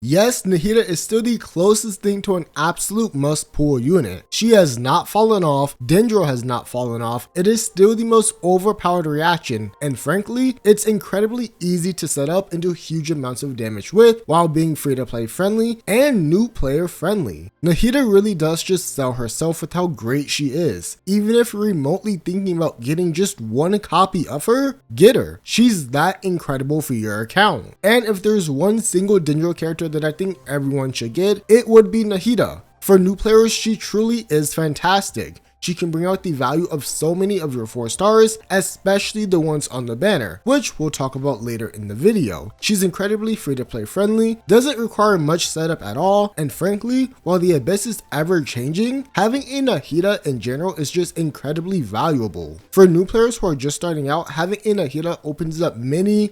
Yes, Nahida is still the closest thing to an absolute must pull unit. She has not fallen off, Dendro has not fallen off, it is still the most overpowered reaction, and frankly, it's incredibly easy to set up and do huge amounts of damage with while being free to play friendly and new player friendly. Nahida really does just sell herself with how great she is. Even if you're remotely thinking about getting just one copy of her, get her. She's that incredible for your account. And if there's one single Dendro character that I think everyone should get, it would be Nahida. For new players, she truly is fantastic. She can bring out the value of so many of your 4 stars, especially the ones on the banner, which we'll talk about later in the video. She's incredibly free to play friendly, doesn't require much setup at all, and frankly, while the Abyss is ever changing, having a Nahida in general is just incredibly valuable. For new players who are just starting out, having a Nahida opens up many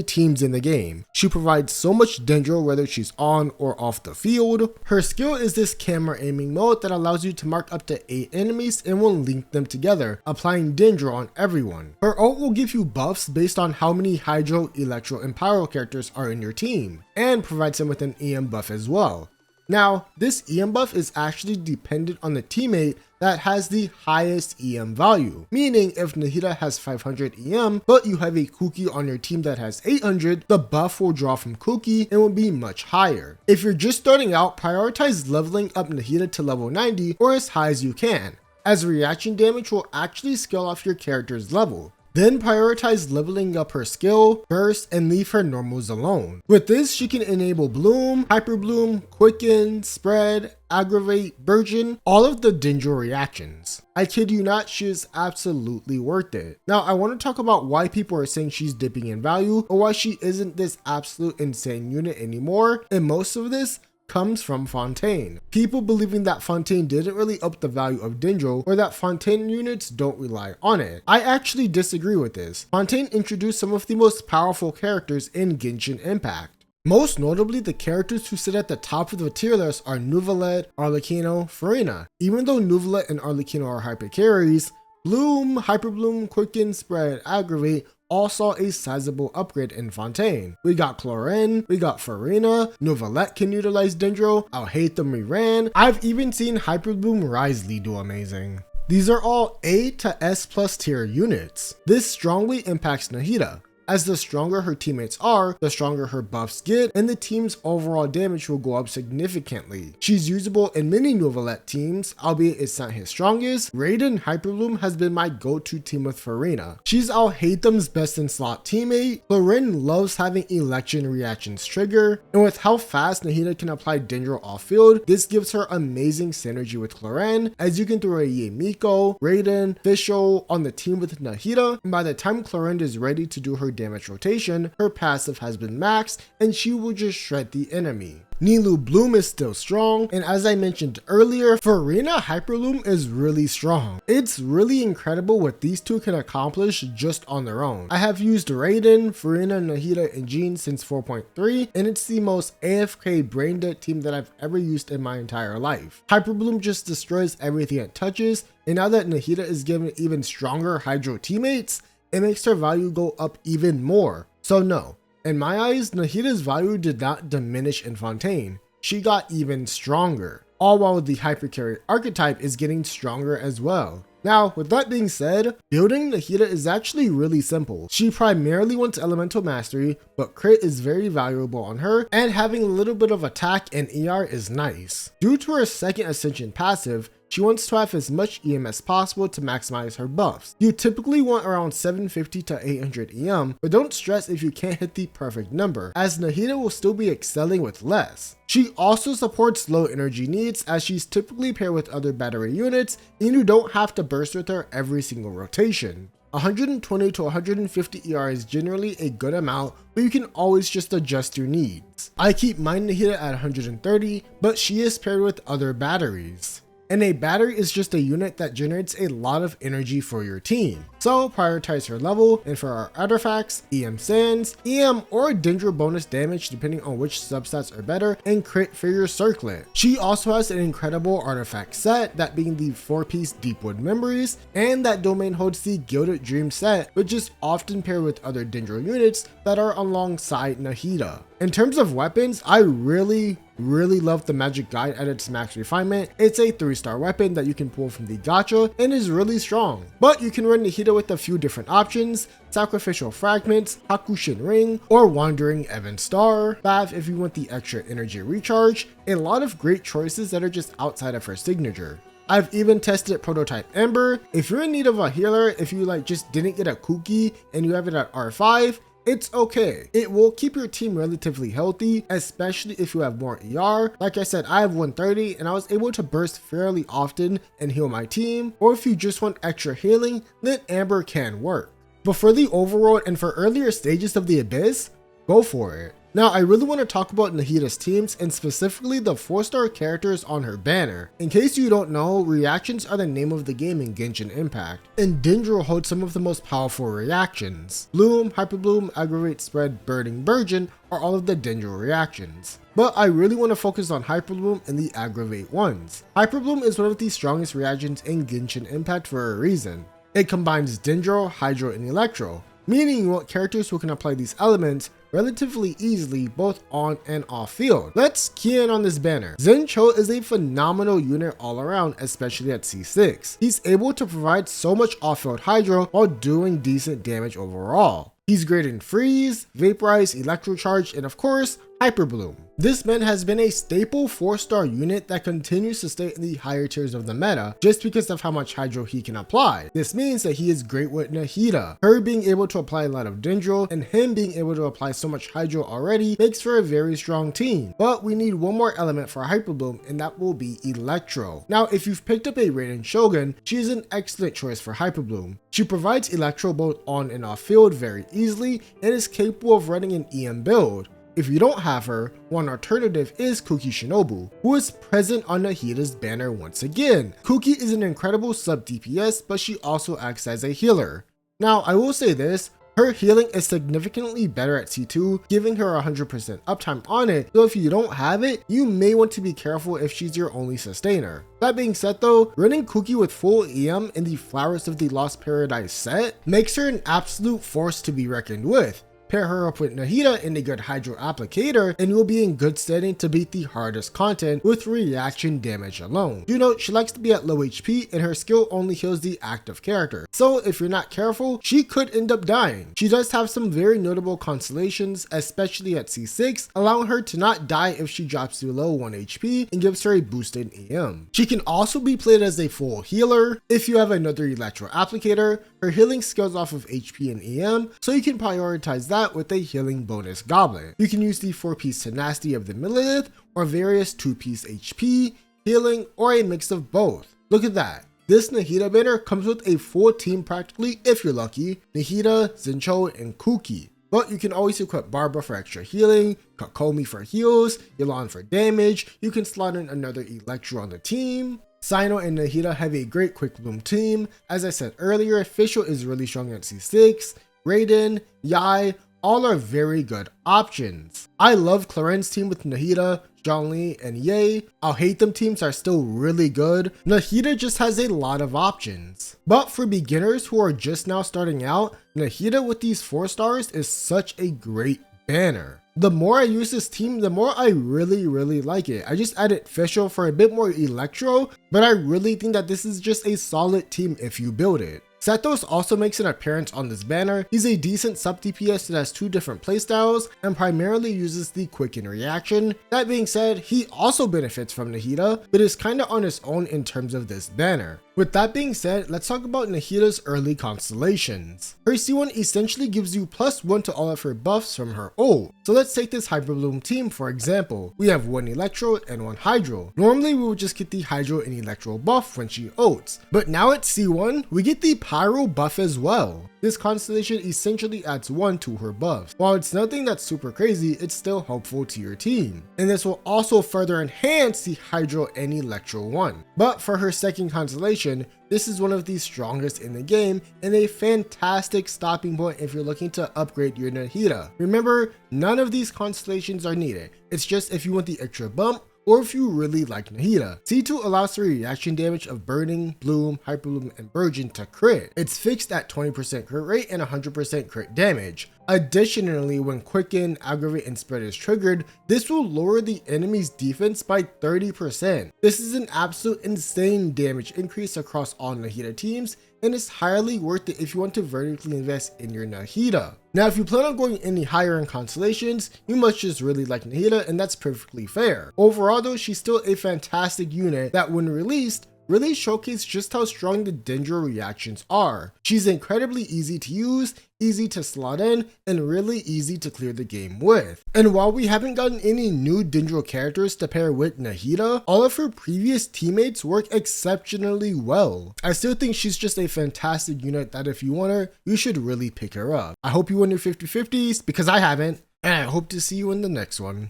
teams in the game. She provides so much Dendro whether she's on or off the field. Her skill is this camera aiming mode that allows you to mark up to 8 enemies and will link them together, applying Dendro on everyone. Her ult will give you buffs based on how many Hydro, Electro, and Pyro characters are in your team, and provides them with an EM buff as well. Now, this EM buff is actually dependent on the teammate that has the highest EM value, meaning if Nahida has 500 EM, but you have a Kuki on your team that has 800, the buff will draw from Kuki and will be much higher. If you're just starting out, prioritize leveling up Nahida to level 90 or as high as you can, as reaction damage will actually scale off your character's level. Then prioritize leveling up her skill, burst, and leave her normals alone. With this, she can enable Bloom, Hyper Bloom, Quicken, Spread, Aggravate, Burgeon, all of the Dendro reactions. I kid you not, she is absolutely worth it. Now, I want to talk about why people are saying she's dipping in value or why she isn't this absolute insane unit anymore, and most of this comes from Fontaine. People believing that Fontaine didn't really up the value of Dendro or that Fontaine units don't rely on it. I actually disagree with this. Fontaine introduced some of the most powerful characters in Genshin Impact. Most notably, the characters who sit at the top of the tier list are Neuvillette, Arlecchino, Furina. Even though Neuvillette and Arlecchino are hyper carries, Bloom, Hyper Bloom, Quicken, Spread, Aggravate all saw a sizable upgrade in Fontaine. We got Chlorine, we got Furina, Neuvillette can utilize Dendro, Alhaitham reran, I've even seen Hyper Bloom Risley do amazing. These are all A to S plus tier units. This strongly impacts Nahida, as the stronger her teammates are, the stronger her buffs get, and the team's overall damage will go up significantly. She's usable in many Neuvillette teams, albeit it's not his strongest. Raiden Hyperbloom has been my go-to team with Furina. She's Alhaitham's best in slot teammate. Chlorine loves having election reactions trigger, and with how fast Nahida can apply Dendro off field, this gives her amazing synergy with Chlorine, as you can throw a Yemiko, Raiden, Fischl on the team with Nahida, and by the time Chlorine is ready to do her damage rotation, her passive has been maxed and she will just shred the enemy. Nilou Bloom is still strong, and as I mentioned earlier, Furina Hyperloom is really strong. It's really incredible what these two can accomplish just on their own. I have used Raiden, Furina, Nahida, and Jean since 4.3, and it's the most AFK brain dead team that I've ever used in my entire life. Hyperbloom just destroys everything it touches, and now that Nahida is given even stronger Hydro teammates, it makes her value go up even more. So no, in my eyes, Nahida's value did not diminish in Fontaine, she got even stronger, all while the hypercarry archetype is getting stronger as well. Now, with that being said, building Nahida is actually really simple. She primarily wants elemental mastery, but crit is very valuable on her, and having a little bit of attack and ER is nice. Due to her second ascension passive, she wants to have as much EM as possible to maximize her buffs. You typically want around 750 to 800 EM, but don't stress if you can't hit the perfect number, as Nahida will still be excelling with less. She also supports low energy needs, as she's typically paired with other battery units and you don't have to burst with her every single rotation. 120 to 150 ER is generally a good amount, but you can always just adjust your needs. I keep mine Nahida at 130, but she is paired with other batteries. And a battery is just a unit that generates a lot of energy for your team. So prioritize her level, and for our artifacts, EM Sands, EM or Dendro bonus damage depending on which substats are better, and crit for your circlet. She also has an incredible artifact set, that being the 4-piece Deepwood Memories, and that domain holds the Gilded Dream set, which is often paired with other Dendro units that are alongside Nahida. In terms of weapons, I really love the magic guide at its max refinement. It's a 3-star weapon that you can pull from the gacha and is really strong. But you can run Nahida with a few different options: sacrificial fragments, Hakushin ring, or wandering Evan star, Bath if you want the extra energy recharge. A lot of great choices that are just outside of her signature. I've even tested prototype Ember. If you're in need of a healer, if you just didn't get a Kuki and you have it at R5, it's okay. It will keep your team relatively healthy, especially if you have more ER. Like I said, I have 130 and I was able to burst fairly often and heal my team. Or if you just want extra healing, then Amber can work. But for the overworld and for earlier stages of the Abyss, go for it. Now, I really want to talk about Nahida's teams and specifically the 4-star characters on her banner. In case you don't know, reactions are the name of the game in Genshin Impact, and Dendro holds some of the most powerful reactions. Bloom, Hyperbloom, Aggravate, Spread, Burning, Burgeon are all of the Dendro reactions. But I really want to focus on Hyperbloom and the Aggravate ones. Hyperbloom is one of the strongest reactions in Genshin Impact for a reason. It combines Dendro, Hydro, and Electro, meaning you want characters who can apply these elements relatively easily both on and off field. Let's key in on this banner. Zencho is a phenomenal unit all around, especially at C6. He's able to provide so much off-field Hydro while doing decent damage overall. He's great in Freeze, Vaporize, Electrocharge, and of course, Hyperbloom. This man has been a staple 4-star unit that continues to stay in the higher tiers of the meta just because of how much Hydro he can apply. This means that he is great with Nahida. Her being able to apply a lot of Dendro and him being able to apply so much Hydro already makes for a very strong team. But we need one more element for Hyperbloom, and that will be Electro. Now, if you've picked up a Raiden Shogun, she is an excellent choice for Hyperbloom. She provides Electro both on and off field very easily and is capable of running an EM build. If you don't have her, one alternative is Kuki Shinobu, who is present on Nahida's banner once again. Kuki is an incredible sub DPS, but she also acts as a healer. Now, I will say this, her healing is significantly better at C2, giving her 100% uptime on it, so if you don't have it, you may want to be careful if she's your only sustainer. That being said though, running Kuki with full EM in the Flowers of the Lost Paradise set makes her an absolute force to be reckoned with. Pair her up with Nahida and a good Hydro applicator and you'll be in good standing to beat the hardest content with reaction damage alone. Do note, she likes to be at low HP and her skill only heals the active character, so if you're not careful, she could end up dying. She does have some very notable constellations, especially at C6, allowing her to not die if she drops below 1 HP and gives her a boosted EM. She can also be played as a full healer. If you have another Electro applicator, her healing scales off of HP and EM, so you can prioritize that with a healing bonus goblet. You can use the 4-piece tenacity of the Millilith or various 2-piece HP, healing, or a mix of both. Look at that. This Nahida banner comes with a full team practically if you're lucky: Nahida, Zencho, and Kuki. But you can always equip Barbara for extra healing, Kokomi for heals, Yelan for damage. You can slot in another Electro on the team. Sino and Nahida have a great quick bloom team. As I said earlier, Fischl is really strong at C6, Raiden, Yai, all are very good options. I love Claren's team with Nahida, Zhongli, and Ye. I'll Hate Them teams are still really good. Nahida just has a lot of options. But for beginners who are just now starting out, Nahida with these 4 stars is such a great banner. The more I use this team, the more I really like it. I just added Fischl for a bit more Electro, but I really think that this is just a solid team if you build it. Sethos also makes an appearance on this banner. He's a decent sub DPS that has 2 different playstyles and primarily uses the quicken reaction. That being said, he also benefits from Nahida, but is kinda on his own in terms of this banner. With that being said, let's talk about Nahida's early constellations. Her C1 essentially gives you +1 to all of her buffs from her ult. So let's take this Hyperbloom team for example. We have 1 Electro and 1 Hydro. Normally we would just get the Hydro and Electro buff when she ults, but now at C1, we get the Pyro buff as well. This constellation essentially adds 1 to her buffs. While it's nothing that's super crazy, it's still helpful to your team. And this will also further enhance the Hydro and Electro one. But for her second constellation, this is one of the strongest in the game and a fantastic stopping point if you're looking to upgrade your Nahida. Remember, none of these constellations are needed. It's just if you want the extra bump or if you really like Nahida. C2 allows for reaction damage of Burning, Bloom, Hyperbloom, and Burgeon to crit. It's fixed at 20% crit rate and 100% crit damage. Additionally, when Quicken, Aggravate, and Spread is triggered, this will lower the enemy's defense by 30%. This is an absolute insane damage increase across all Nahida teams, and it's highly worth it if you want to vertically invest in your Nahida. Now, if you plan on going any higher in Constellations, you must just really like Nahida, and that's perfectly fair. Overall though, she's still a fantastic unit that when released, really showcase just how strong the Dendro reactions are. She's incredibly easy to use, easy to slot in, and really easy to clear the game with. And while we haven't gotten any new Dendro characters to pair with Nahida, all of her previous teammates work exceptionally well. I still think she's just a fantastic unit that if you want her, you should really pick her up. I hope you won your 50/50s because I haven't, and I hope to see you in the next one.